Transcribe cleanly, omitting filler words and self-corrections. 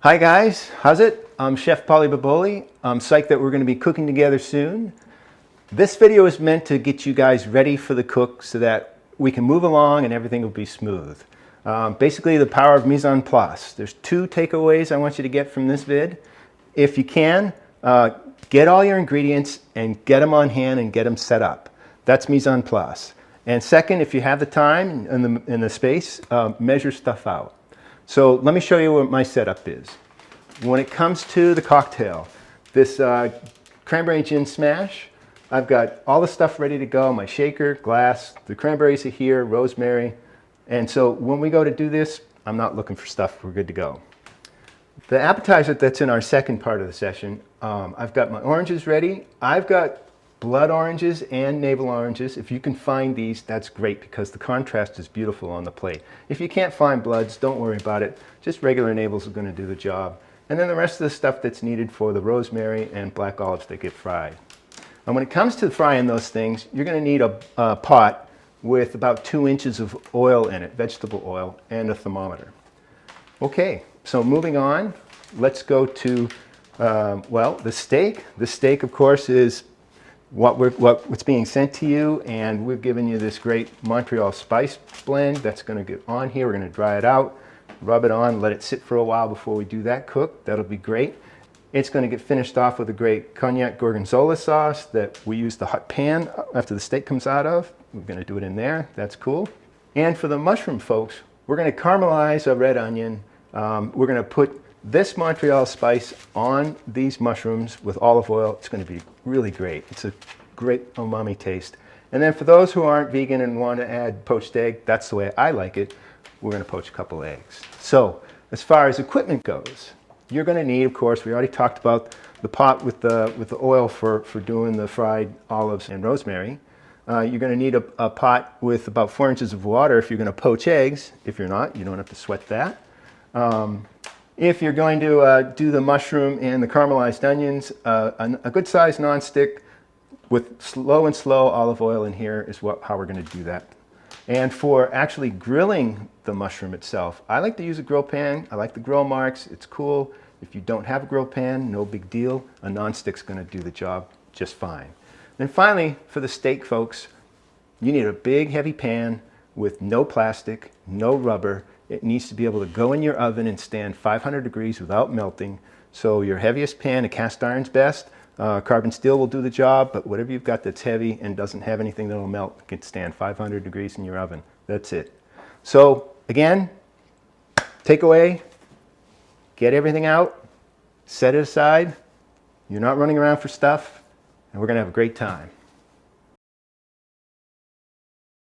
Hi guys, how's it? I'm Chef Polly Baboli. I'm psyched that we're going to be cooking together soon. This video is meant to get you guys ready for the cook so that we can move along and everything will be smooth. Basically the power of mise en place. There's two takeaways I want you to get from this vid. If you can, get all your ingredients and get them on hand and get them set up. That's mise en place. And second, if you have the time and the space, measure stuff out. So let me show you what my setup is. When it comes to the cocktail, this cranberry gin smash, I've got all the stuff ready to go, my shaker, glass, the cranberries are here, rosemary. And so when we go to do this, I'm not looking for stuff, we're good to go. The appetizer that's in our second part of the session, I've got my oranges ready. I've got blood oranges and navel oranges. If you can find these, that's great because the contrast is beautiful on the plate. If you can't find bloods, don't worry about it. Just regular navels are going to do the job. And then the rest of the stuff that's needed for the rosemary and black olives that get fried. And when it comes to frying those things, you're going to need a pot with about 2 inches of oil in it, vegetable oil, and a thermometer. Okay, so moving on, let's go to, well, the steak. The steak, of course, is what's being sent to you, and we've given you this great Montreal spice blend that's going to get on here. We're going to dry it out, rub it on, let it sit for a while before we do that cook. That'll be great. It's going to get finished off with a great cognac gorgonzola sauce that we use the hot pan after the steak comes out of. We're going to do it in there. That's cool. And for the mushroom folks, we're going to caramelize a red onion. We're going to put this Montreal spice on these mushrooms with olive oil. It's going to be really great. It's a great umami taste. And then for those who aren't vegan and want to add poached egg, that's the way I like it. We're going to poach a couple eggs. So as far as equipment goes, you're going to need, of course, we already talked about the pot with the oil for doing the fried olives and rosemary. You're going to need a pot with about 4 inches of water if you're going to poach eggs. If you're not, you don't have to sweat that. If you're going to do the mushroom and the caramelized onions, a good size nonstick with slow olive oil in here is how we're going to do that. And for actually grilling the mushroom itself, I like to use a grill pan. I like the grill marks. It's cool. If you don't have a grill pan, no big deal. A nonstick's going to do the job just fine. Then finally, for the steak folks, you need a big heavy pan with no plastic, no rubber. It needs to be able to go in your oven and stand 500 degrees without melting. So your heaviest pan, a cast iron's best. Carbon steel will do the job, but whatever you've got that's heavy and doesn't have anything that'll melt can stand 500 degrees in your oven. That's it. So again, takeaway, get everything out, set it aside. You're not running around for stuff, and we're going to have a great time.